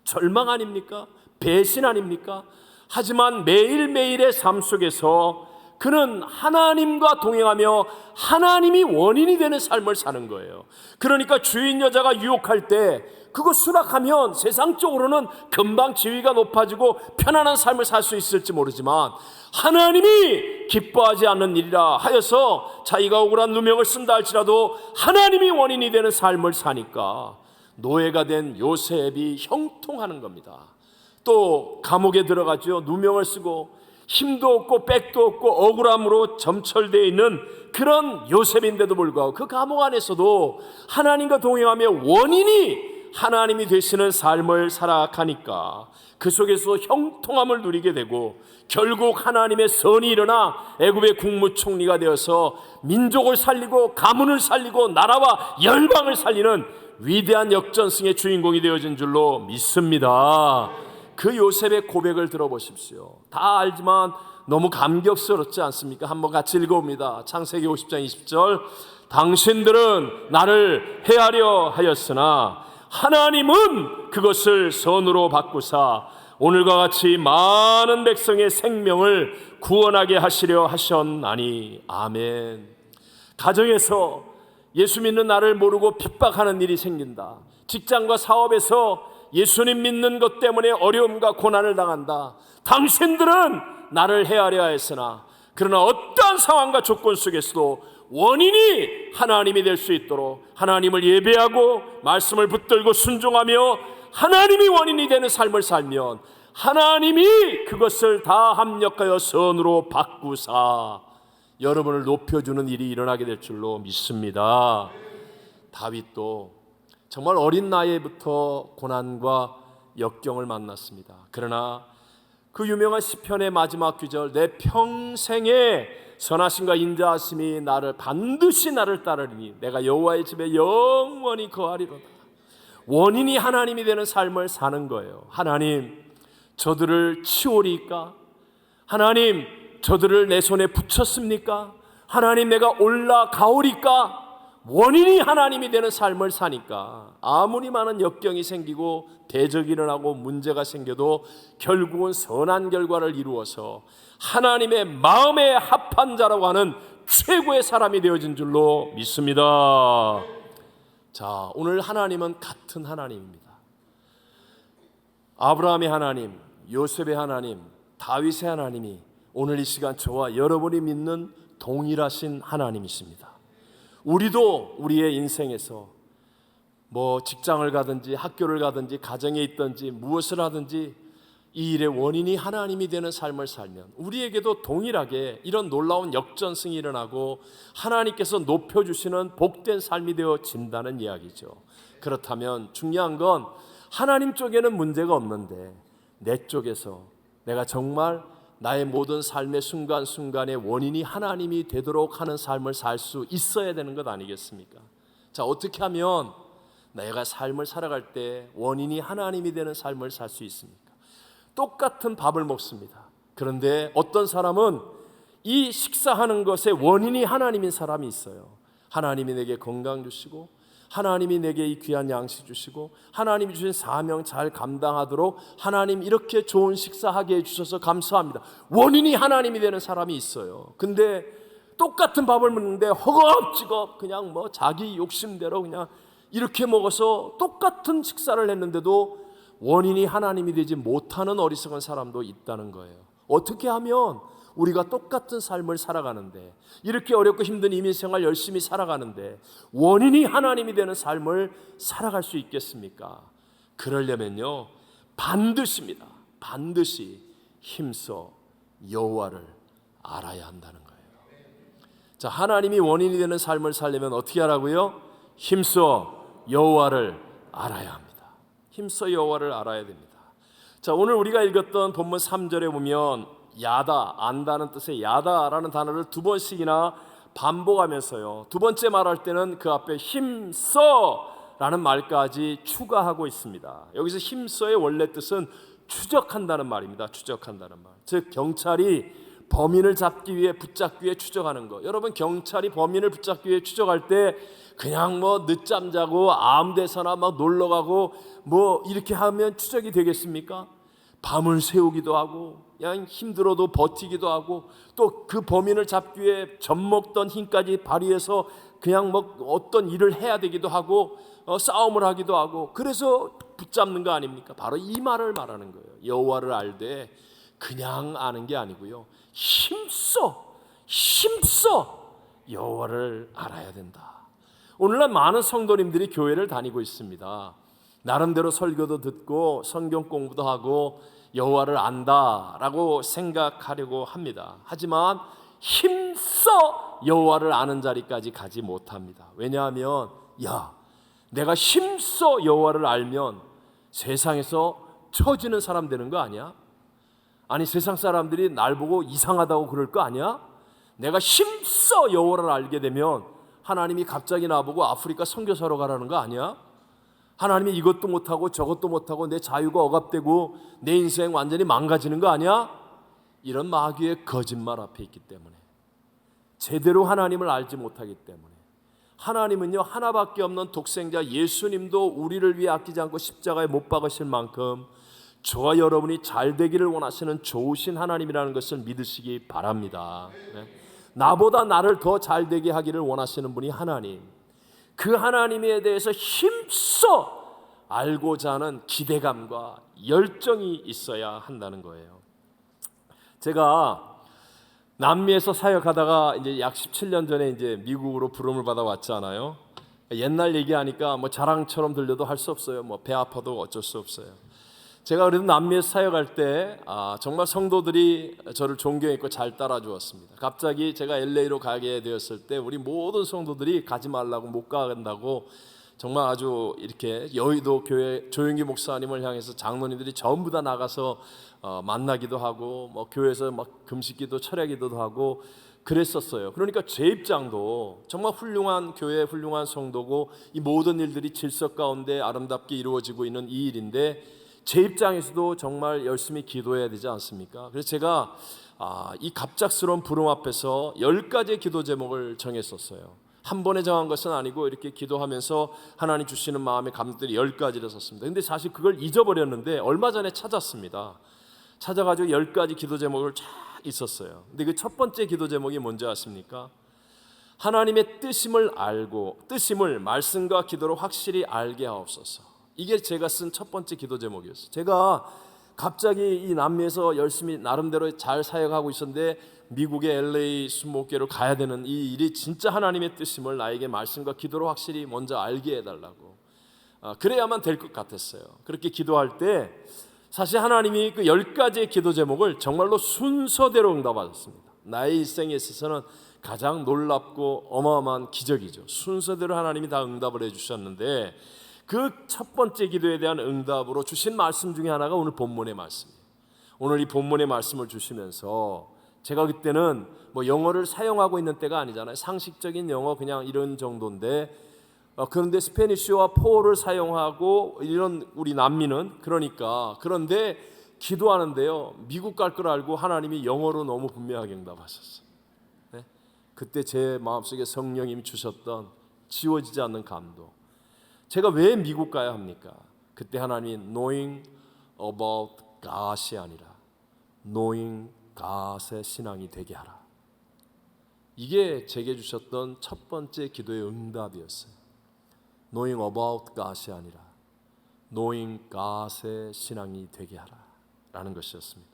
절망 아닙니까? 배신 아닙니까? 하지만 매일매일의 삶 속에서 그는 하나님과 동행하며 하나님이 원인이 되는 삶을 사는 거예요. 그러니까 주인 여자가 유혹할 때 그거 수락하면 세상적으로는 금방 지위가 높아지고 편안한 삶을 살 수 있을지 모르지만 하나님이 기뻐하지 않는 일이라 하여서 자기가 억울한 누명을 쓴다 할지라도 하나님이 원인이 되는 삶을 사니까 노예가 된 요셉이 형통하는 겁니다. 또 감옥에 들어가죠. 누명을 쓰고 힘도 없고 백도 없고 억울함으로 점철되어 있는 그런 요셉인데도 불구하고 그 감옥 안에서도 하나님과 동행하며 원인이 하나님이 되시는 삶을 살아가니까 그 속에서 형통함을 누리게 되고 결국 하나님의 선이 일어나 애굽의 국무총리가 되어서 민족을 살리고 가문을 살리고 나라와 열방을 살리는 위대한 역전승의 주인공이 되어진 줄로 믿습니다. 그 요셉의 고백을 들어보십시오. 다 알지만 너무 감격스럽지 않습니까? 한번 같이 읽어봅니다. 창세기 50장 20절. 당신들은 나를 해하려 하였으나 하나님은 그것을 선으로 바꾸사 오늘과 같이 많은 백성의 생명을 구원하게 하시려 하셨나니. 아멘. 가정에서 예수 믿는 나를 모르고 핍박하는 일이 생긴다. 직장과 사업에서 예수님 믿는 것 때문에 어려움과 고난을 당한다. 당신들은 나를 헤아려 했으나 그러나 어떠한 상황과 조건 속에서도 원인이 하나님이 될 수 있도록 하나님을 예배하고 말씀을 붙들고 순종하며 하나님이 원인이 되는 삶을 살면 하나님이 그것을 다 합력하여 선으로 바꾸사 여러분을 높여주는 일이 일어나게 될 줄로 믿습니다. 다윗도 정말 어린 나이부터 고난과 역경을 만났습니다. 그러나 그 유명한 시편의 마지막 구절, 내 평생에 선하심과 인자하심이 반드시 나를 따르리니 내가 여호와의 집에 영원히 거하리로다. 원인이 하나님이 되는 삶을 사는 거예요. 하나님, 저들을 치오리까? 하나님, 저들을 내 손에 붙였습니까? 하나님, 내가 올라가오리까? 원인이 하나님이 되는 삶을 사니까 아무리 많은 역경이 생기고 대적이 일어나고 문제가 생겨도 결국은 선한 결과를 이루어서 하나님의 마음에 합한 자라고 하는 최고의 사람이 되어진 줄로 믿습니다. 자, 오늘 하나님은 같은 하나님입니다. 아브라함의 하나님, 요셉의 하나님, 다윗의 하나님이 오늘 이 시간 저와 여러분이 믿는 동일하신 하나님이십니다. 우리도 우리의 인생에서 직장을 가든지 학교를 가든지 가정에 있든지 무엇을 하든지 이 일의 원인이 하나님이 되는 삶을 살면 우리에게도 동일하게 이런 놀라운 역전승이 일어나고 하나님께서 높여주시는 복된 삶이 되어진다는 이야기죠. 그렇다면 중요한 건 하나님 쪽에는 문제가 없는데 내 쪽에서 내가 정말 나의 모든 삶의 순간순간의 원인이 하나님이 되도록 하는 삶을 살 수 있어야 되는 것 아니겠습니까? 자, 어떻게 하면 내가 삶을 살아갈 때 원인이 하나님이 되는 삶을 살 수 있습니까? 똑같은 밥을 먹습니다. 그런데 어떤 사람은 이 식사하는 것의 원인이 하나님인 사람이 있어요. 하나님이 내게 건강 주시고 하나님이 내게 이 귀한 양식 주시고 하나님이 주신 사명 잘 감당하도록 하나님 이렇게 좋은 식사하게 해주셔서 감사합니다. 원인이 하나님이 되는 사람이 있어요. 근데 똑같은 밥을 먹는데 허겁지겁 그냥 자기 욕심대로 그냥 이렇게 먹어서 똑같은 식사를 했는데도 원인이 하나님이 되지 못하는 어리석은 사람도 있다는 거예요. 어떻게 하면 우리가 똑같은 삶을 살아가는데 이렇게 어렵고 힘든 이민생활 열심히 살아가는데 원인이 하나님이 되는 삶을 살아갈 수 있겠습니까? 그러려면요 반드시입니다. 반드시 힘써 여호와를 알아야 한다는 거예요. 자, 하나님이 원인이 되는 삶을 살려면 어떻게 하라고요? 힘써 여호와를 알아야 합니다. 힘써 여호와를 알아야 됩니다. 자, 오늘 우리가 읽었던 본문 3절에 보면 야다, 안다는 뜻의 야다라는 단어를 2번씩이나 반복하면서요. 두 번째 말할 때는 그 앞에 힘써라는 말까지 추가하고 있습니다. 여기서 힘써의 원래 뜻은 추적한다는 말입니다. 추적한다는 말. 즉 경찰이 범인을 잡기 위해 붙잡기 위해 추적하는 거. 여러분, 경찰이 범인을 붙잡기 위해 추적할 때 그냥 늦잠 자고 아무 데서나 놀러 가고 이렇게 하면 추적이 되겠습니까? 밤을 새우기도 하고 그냥 힘들어도 버티기도 하고 또 그 범인을 잡기 위해 젖먹던 힘까지 발휘해서 그냥 뭐 어떤 일을 해야 되기도 하고 싸움을 하기도 하고 그래서 붙잡는 거 아닙니까? 바로 이 말을 말하는 거예요. 여호와를 알되 그냥 아는 게 아니고요. 힘써 여호와를 알아야 된다. 오늘날 많은 성도님들이 교회를 다니고 있습니다. 나름대로 설교도 듣고 성경 공부도 하고 여호와를 안다라고 생각하려고 합니다. 하지만 힘써 여호와를 아는 자리까지 가지 못합니다. 왜냐하면 내가 힘써 여호와를 알면 세상에서 처지는 사람 되는 거 아니야? 아니 세상 사람들이 날 보고 이상하다고 그럴 거 아니야? 내가 힘써 여호와를 알게 되면 하나님이 갑자기 나보고 아프리카 선교사로 가라는 거 아니야? 하나님이 이것도 못하고 저것도 못하고 내 자유가 억압되고 내 인생 완전히 망가지는 거 아니야? 이런 마귀의 거짓말 앞에 있기 때문에 제대로 하나님을 알지 못하기 때문에 하나님은요 하나밖에 없는 독생자 예수님도 우리를 위해 아끼지 않고 십자가에 못 박으실 만큼 저와 여러분이 잘 되기를 원하시는 좋으신 하나님이라는 것을 믿으시기 바랍니다. 나보다 나를 더 잘 되게 하기를 원하시는 분이 하나님, 그 하나님에 대해서 힘써 알고자 하는 기대감과 열정이 있어야 한다는 거예요. 제가 남미에서 사역하다가 이제 약 17년 전에 이제 미국으로 부름을 받아 왔잖아요. 옛날 얘기하니까 뭐 자랑처럼 들려도 할 수 없어요. 뭐 배 아파도 어쩔 수 없어요. 제가 그래도 남미에서 사역할 때 정말 성도들이 저를 존경했고 잘 따라주었습니다. 갑자기 제가 LA로 가게 되었을 때 우리 모든 성도들이 가지 말라고 못 가간다고 정말 아주 이렇게 여의도 교회 조용기 목사님을 향해서 장로님들이 전부 다 나가서 만나기도 하고 뭐 교회에서 막 금식기도 철야기도도 하고 그랬었어요. 그러니까 제 입장도 정말 훌륭한 교회 훌륭한 성도고 이 모든 일들이 질서 가운데 아름답게 이루어지고 있는 이 일인데 제 입장에서도 정말 열심히 기도해야 되지 않습니까? 그래서 제가 이 갑작스러운 부름 앞에서 10가지의 기도 제목을 정했었어요. 한 번에 정한 것은 아니고 이렇게 기도하면서 하나님 주시는 마음의 감동들이 10가지를 썼습니다. 근데 사실 그걸 잊어버렸는데 얼마 전에 찾았습니다. 찾아가지고 10가지 기도 제목을 쫙 있었어요. 근데 그 첫 번째 기도 제목이 뭔지 아십니까? 하나님의 뜻임을 알고 뜻임을 말씀과 기도로 확실히 알게 하옵소서. 이게 제가 쓴 첫 번째 기도 제목이었어요. 제가 갑자기 이 남미에서 열심히 나름대로 잘 사역하고 있었는데 미국의 LA 순목교로 가야 되는 이 일이 진짜 하나님의 뜻임을 나에게 말씀과 기도로 확실히 먼저 알게 해달라고 그래야만 될 것 같았어요. 그렇게 기도할 때 사실 하나님이 그 10가지의 기도 제목을 정말로 순서대로 응답하셨습니다. 나의 일생에 있어서는 가장 놀랍고 어마어마한 기적이죠. 순서대로 하나님이 다 응답을 해주셨는데 그 첫 번째 기도에 대한 응답으로 주신 말씀 중에 하나가 오늘 본문의 말씀이에요. 오늘 이 본문의 말씀을 주시면서 제가 그때는 뭐 영어를 사용하고 있는 때가 아니잖아요. 상식적인 영어 그냥 이런 정도인데 그런데 스페니쉬와 포를 사용하고 이런 우리 남미는 그런데 기도하는데요. 미국 갈 걸 알고 하나님이 영어로 너무 분명하게 응답하셨어요. 네? 그때 제 마음속에 성령님이 주셨던 지워지지 않는 감동. 제가 왜 미국 가야 합니까? 그때 하나님이 knowing about God이 아니라 knowing God의 신앙이 되게 하라. 이게 제게 주셨던 첫 번째 기도의 응답이었어요. knowing about God이 아니라 knowing God의 신앙이 되게 하라 라는 것이었습니다.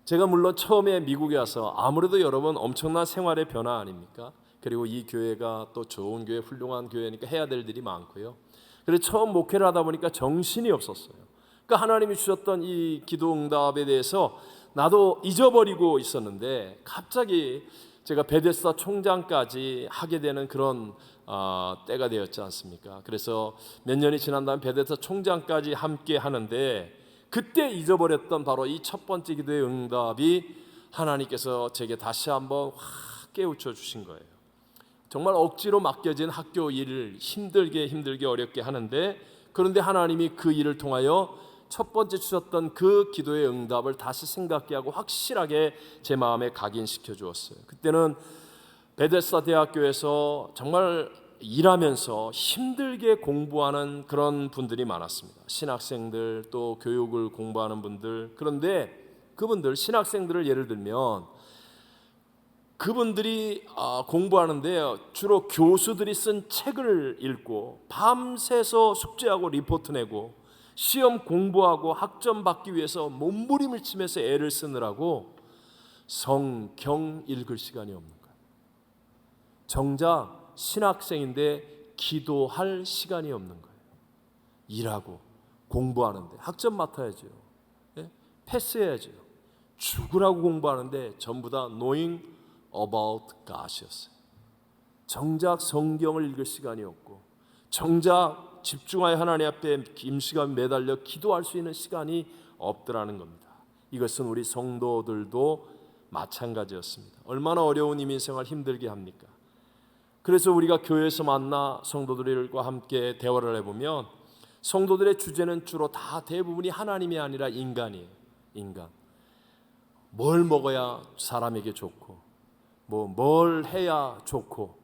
제가 물론 처음에 미국에 와서 아무래도 여러분 엄청난 생활의 변화 아닙니까? 그리고 이 교회가 또 좋은 교회 훌륭한 교회니까 해야 될 일이 많고요. 그래서 처음 목회를 하다 보니까 정신이 없었어요. 그러니까 하나님이 주셨던 이 기도 응답에 대해서 나도 잊어버리고 있었는데 갑자기 제가 베데스다 총장까지 하게 되는 그런 때가 되었지 않습니까? 그래서 몇 년이 지난 다음에 베데스다 총장까지 함께 하는데 그때 잊어버렸던 바로 이 첫 번째 기도의 응답이 하나님께서 제게 다시 한번 확 깨우쳐 주신 거예요. 정말 억지로 맡겨진 학교 일을 힘들게 어렵게 하는데 그런데 하나님이 그 일을 통하여 첫 번째 주셨던 그 기도의 응답을 다시 생각게 하고 확실하게 제 마음에 각인시켜 주었어요. 그때는 베데스다 대학교에서 정말 일하면서 힘들게 공부하는 그런 분들이 많았습니다. 신학생들, 또 교육을 공부하는 분들. 그런데 그분들, 신학생들을 예를 들면 그분들이 공부하는데 주로 교수들이 쓴 책을 읽고 밤새서 숙제하고 리포트 내고 시험 공부하고 학점 받기 위해서 몸부림을 치면서 애를 쓰느라고 성경 읽을 시간이 없는 거예요. 정작 신학생인데 기도할 시간이 없는 거예요. 일하고 공부하는데 학점 맡아야죠. 예? 패스해야죠. 죽으라고 공부하는데 전부 다 knowing about God이었어요. 정작 성경을 읽을 시간이 없고 정작 집중하여 하나님 앞에 임시간 매달려 기도할 수 있는 시간이 없더라는 겁니다. 이것은 우리 성도들도 마찬가지였습니다. 얼마나 어려운 이민생활 힘들게 합니까? 그래서 우리가 교회에서 만나 성도들과 함께 대화를 해보면 성도들의 주제는 주로 다 대부분이 하나님이 아니라 인간이에요. 인간. 뭘 먹어야 사람에게 좋고 뭘 해야 좋고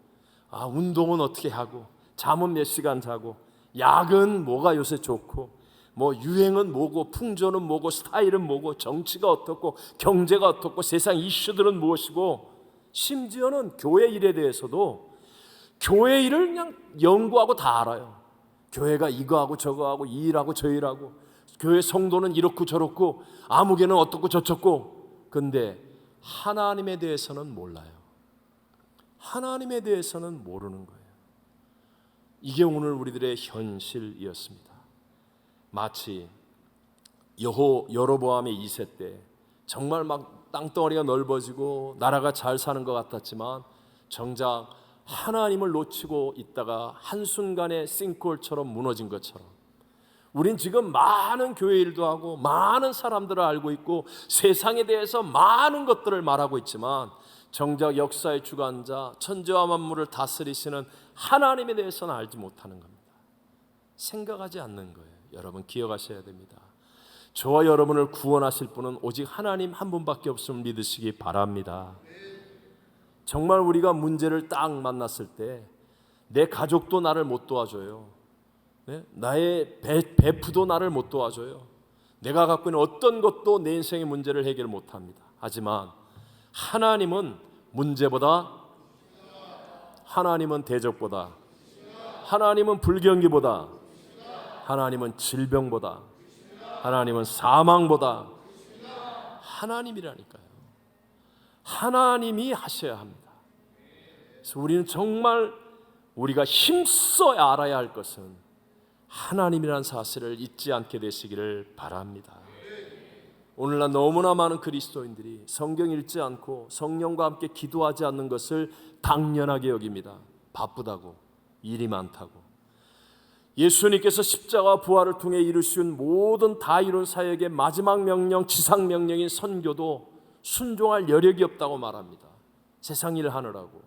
운동은 어떻게 하고 잠은 몇 시간 자고 약은 뭐가 요새 좋고 유행은 뭐고 풍조는 뭐고 스타일은 뭐고 정치가 어떻고 경제가 어떻고 세상 이슈들은 무엇이고 심지어는 교회 일에 대해서도 교회 일을 그냥 연구하고 다 알아요. 교회가 이거하고 저거하고 이 일하고 저 일하고 교회 성도는 이렇고 저렇고 아무개는 어떻고 저쩌고. 근데 하나님에 대해서는 몰라요. 하나님에 대해서는 모르는 거예요. 이게 오늘 우리들의 현실이었습니다. 마치 여로보암의 2세 때 정말 막 땅덩어리가 넓어지고 나라가 잘 사는 것 같았지만 정작 하나님을 놓치고 있다가 한순간에 싱크홀처럼 무너진 것처럼 우린 지금 많은 교회 일도 하고 많은 사람들을 알고 있고 세상에 대해서 많은 것들을 말하고 있지만 정작 역사의 주관자 천지와 만물을 다스리시는 하나님에 대해서는 알지 못하는 겁니다. 생각하지 않는 거예요. 여러분 기억하셔야 됩니다. 저와 여러분을 구원하실 분은 오직 하나님 한 분밖에 없음을 믿으시기 바랍니다. 정말 우리가 문제를 딱 만났을 때 내 가족도 나를 못 도와줘요. 네? 나의 베프도 나를 못 도와줘요. 내가 갖고 있는 어떤 것도 내 인생의 문제를 해결 못합니다. 하지만 하나님은 문제보다, 하나님은 대적보다, 하나님은 불경기보다, 하나님은 질병보다, 하나님은 사망보다 하나님이라니까요. 하나님이 하셔야 합니다. 그래서 우리는 정말 우리가 힘써 알아야 할 것은 하나님이라는 사실을 잊지 않게 되시기를 바랍니다. 오늘날 너무나 많은 그리스도인들이 성경 읽지 않고 성령과 함께 기도하지 않는 것을 당연하게 여깁니다. 바쁘다고, 일이 많다고. 예수님께서 십자가 부활을 통해 이루신 모든 다 이룬 사역의 마지막 명령, 지상 명령인 선교도 순종할 여력이 없다고 말합니다. 세상 일 하느라고.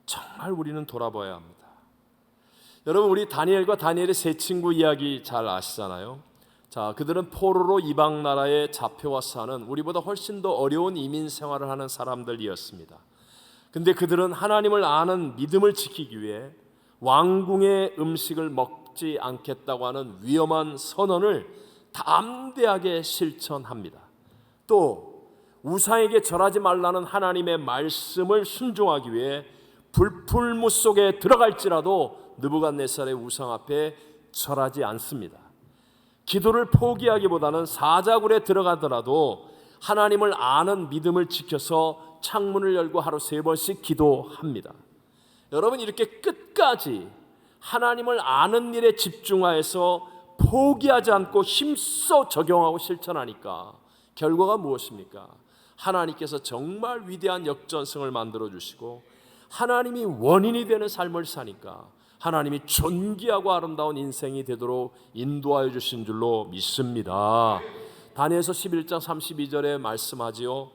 정말 우리는 돌아봐야 합니다. 여러분, 우리 다니엘과 다니엘의 세 친구 이야기 잘 아시잖아요. 자, 그들은 포로로 이방 나라에 잡혀와서 사는 우리보다 훨씬 더 어려운 이민 생활을 하는 사람들이었습니다. 근데 그들은 하나님을 아는 믿음을 지키기 위해 왕궁의 음식을 먹지 않겠다고 하는 위험한 선언을 담대하게 실천합니다. 또 우상에게 절하지 말라는 하나님의 말씀을 순종하기 위해 불풀무 속에 들어갈지라도 느부갓네살의 우상 앞에 절하지 않습니다. 기도를 포기하기보다는 사자굴에 들어가더라도 하나님을 아는 믿음을 지켜서 창문을 열고 하루 3번씩 기도합니다. 여러분, 이렇게 끝까지 하나님을 아는 일에 집중하여서 포기하지 않고 힘써 적용하고 실천하니까 결과가 무엇입니까? 하나님께서 정말 위대한 역전승을 만들어 주시고 하나님이 원인이 되는 삶을 사니까 하나님이 존귀하고 아름다운 인생이 되도록 인도하여 주신 줄로 믿습니다. 다니엘서 11장 32절에 말씀하지요.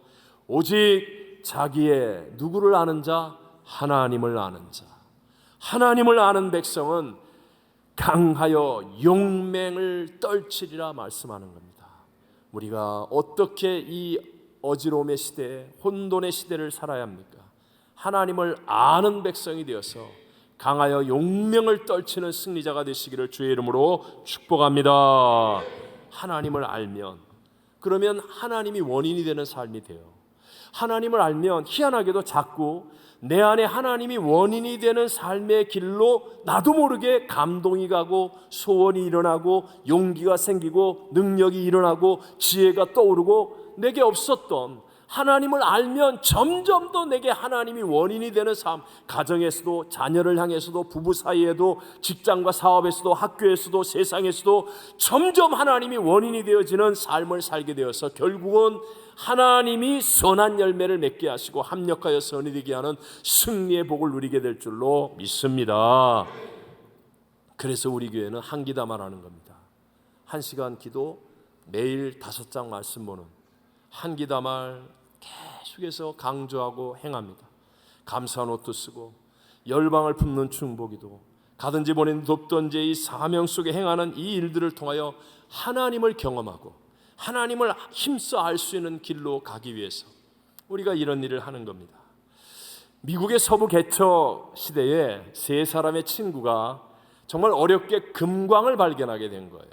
오직 자기의 누구를 아는 자? 하나님을 아는 자. 하나님을 아는 백성은 강하여 용맹을 떨치리라 말씀하는 겁니다. 우리가 어떻게 이 어지러움의 시대에 혼돈의 시대를 살아야 합니까? 하나님을 아는 백성이 되어서 강하여 용명을 떨치는 승리자가 되시기를 주의 이름으로 축복합니다. 하나님을 알면, 그러면 하나님이 원인이 되는 삶이 돼요. 하나님을 알면 희한하게도 자꾸 내 안에 하나님이 원인이 되는 삶의 길로 나도 모르게 감동이 가고 소원이 일어나고 용기가 생기고 능력이 일어나고 지혜가 떠오르고, 내게 없었던 하나님을 알면 점점 더 내게 하나님이 원인이 되는 삶, 가정에서도, 자녀를 향해서도, 부부 사이에도, 직장과 사업에서도, 학교에서도, 세상에서도 점점 하나님이 원인이 되어지는 삶을 살게 되어서 결국은 하나님이 선한 열매를 맺게 하시고 합력하여 선이 되게 하는 승리의 복을 누리게 될 줄로 믿습니다. 그래서 우리 교회는 한기담화라는 겁니다. 1시간 기도, 매일 5장 말씀 보는 한기담화를 계속해서 강조하고 행합니다. 감사한 옷도 쓰고 열방을 품는 중보기도, 가든지 보낸 돕던지 이 사명 속에 행하는 이 일들을 통하여 하나님을 경험하고 하나님을 힘써 알 수 있는 길로 가기 위해서 우리가 이런 일을 하는 겁니다. 미국의 서부 개척 시대에 3사람의 친구가 정말 어렵게 금광을 발견하게 된 거예요.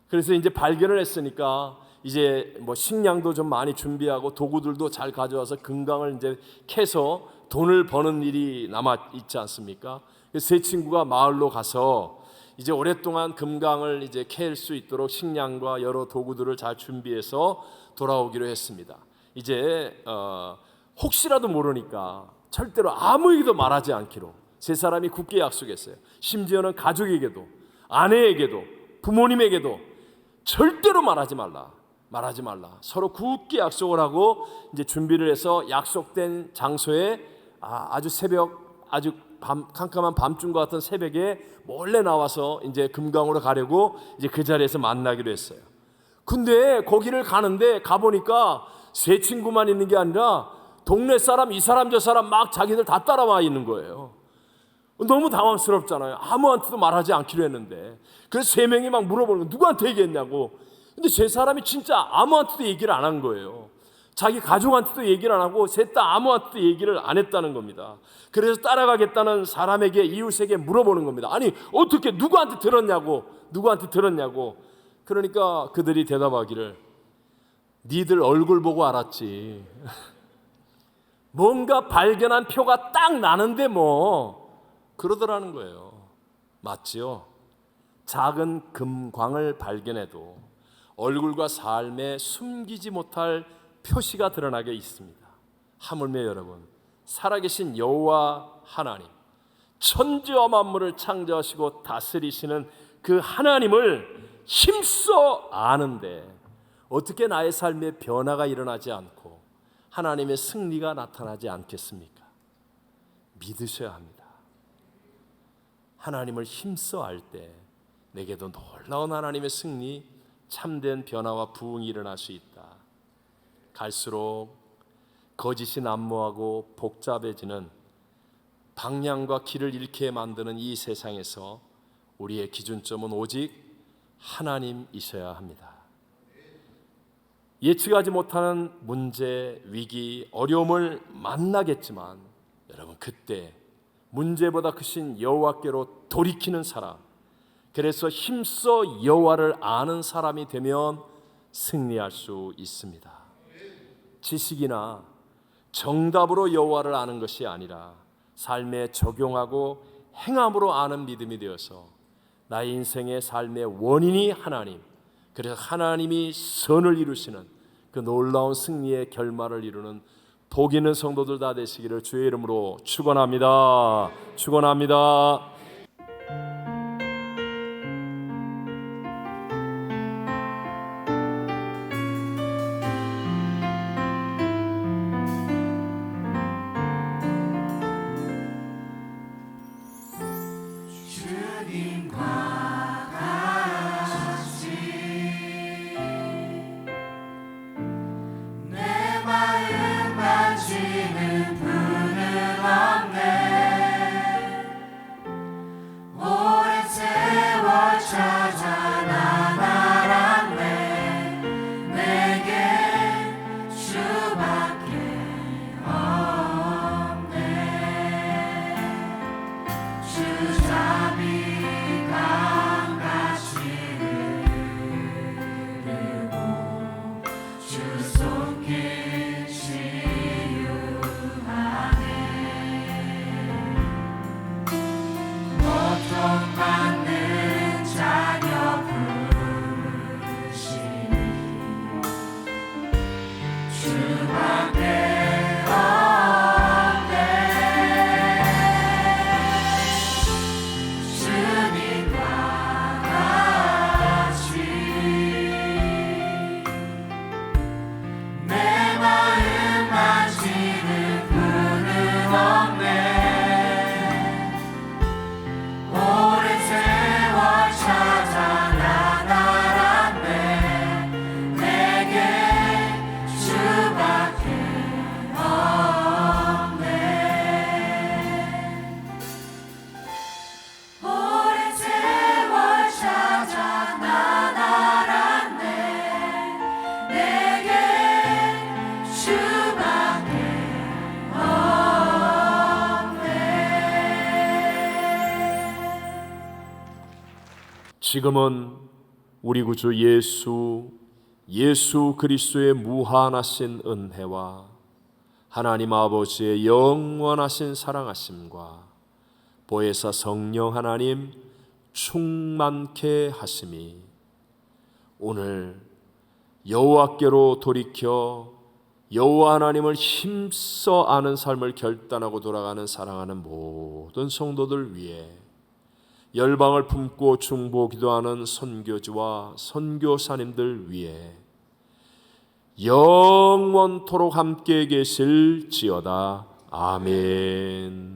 그래서 이제 발견을 했으니까 이제 뭐 식량도 좀 많이 준비하고 도구들도 잘 가져와서 금광을 이제 캐서 돈을 버는 일이 남아 있지 않습니까? 세 친구가 마을로 가서 이제 오랫동안 금강을 이제 캘 수 있도록 식량과 여러 도구들을 잘 준비해서 돌아오기로 했습니다. 이제 혹시라도 모르니까 절대로 아무에게도 말하지 않기로 세 사람이 굳게 약속했어요. 심지어는 가족에게도, 아내에게도, 부모님에게도 절대로 말하지 말라. 서로 굳게 약속을 하고 이제 준비를 해서 약속된 장소에 아주 새벽, 아주 캄캄한 밤중과 같은 새벽에 몰래 나와서 이제 금강으로 가려고 이제 그 자리에서 만나기로 했어요. 근데 거기를 가보니까 세 친구만 있는 게 아니라 동네 사람, 이 사람 저 사람 막 자기들 다 따라와 있는 거예요. 너무 당황스럽잖아요. 아무한테도 말하지 않기로 했는데. 그래서 3명이 막 물어보는 거예요. 누구한테 얘기했냐고. 근데 세 사람이 진짜 아무한테도 얘기를 안 한 거예요. 자기 가족한테도 얘기를 안 하고 셋 다 아무한테도 얘기를 안 했다는 겁니다. 그래서 따라가겠다는 사람에게, 이웃에게 물어보는 겁니다. 아니 어떻게 누구한테 들었냐고. 그러니까 그들이 대답하기를, 니들 얼굴 보고 알았지. 뭔가 발견한 표가 딱 나는데 뭐, 그러더라는 거예요. 맞지요? 작은 금광을 발견해도 얼굴과 삶에 숨기지 못할 표시가 드러나게 있습니다. 하물며 여러분, 살아계신 여호와 하나님, 천지와 만물을 창조하시고 다스리시는 그 하나님을 힘써 아는데 어떻게 나의 삶에 변화가 일어나지 않고 하나님의 승리가 나타나지 않겠습니까? 믿으셔야 합니다. 하나님을 힘써 알 때 내게도 놀라운 하나님의 승리, 참된 변화와 부흥이 일어날 수 있다. 갈수록 거짓이 난무하고 복잡해지는 방향과 길을 잃게 만드는 이 세상에서 우리의 기준점은 오직 하나님이셔야 합니다. 예측하지 못하는 문제, 위기, 어려움을 만나겠지만 여러분, 그때 문제보다 크신 여호와께로 돌이키는 사람, 그래서 힘써 여호와를 아는 사람이 되면 승리할 수 있습니다. 지식이나 정답으로 여호와를 아는 것이 아니라 삶에 적용하고 행함으로 아는 믿음이 되어서 나의 인생의 삶의 원인이 하나님, 그래서 하나님이 선을 이루시는 그 놀라운 승리의 결말을 이루는 복 있는 성도들 다 되시기를 주의 이름으로 축원합니다. 지금은 우리 구주 예수 그리스도의 무한하신 은혜와 하나님 아버지의 영원하신 사랑하심과 보혜사 성령 하나님 충만케 하심이 오늘 여호와께로 돌이켜 여호와 하나님을 힘써 아는 삶을 결단하고 돌아가는 사랑하는 모든 성도들 위해 열방을 품고 중보 기도하는 선교지와 선교사님들 위해 영원토록 함께 계실지어다. 아멘.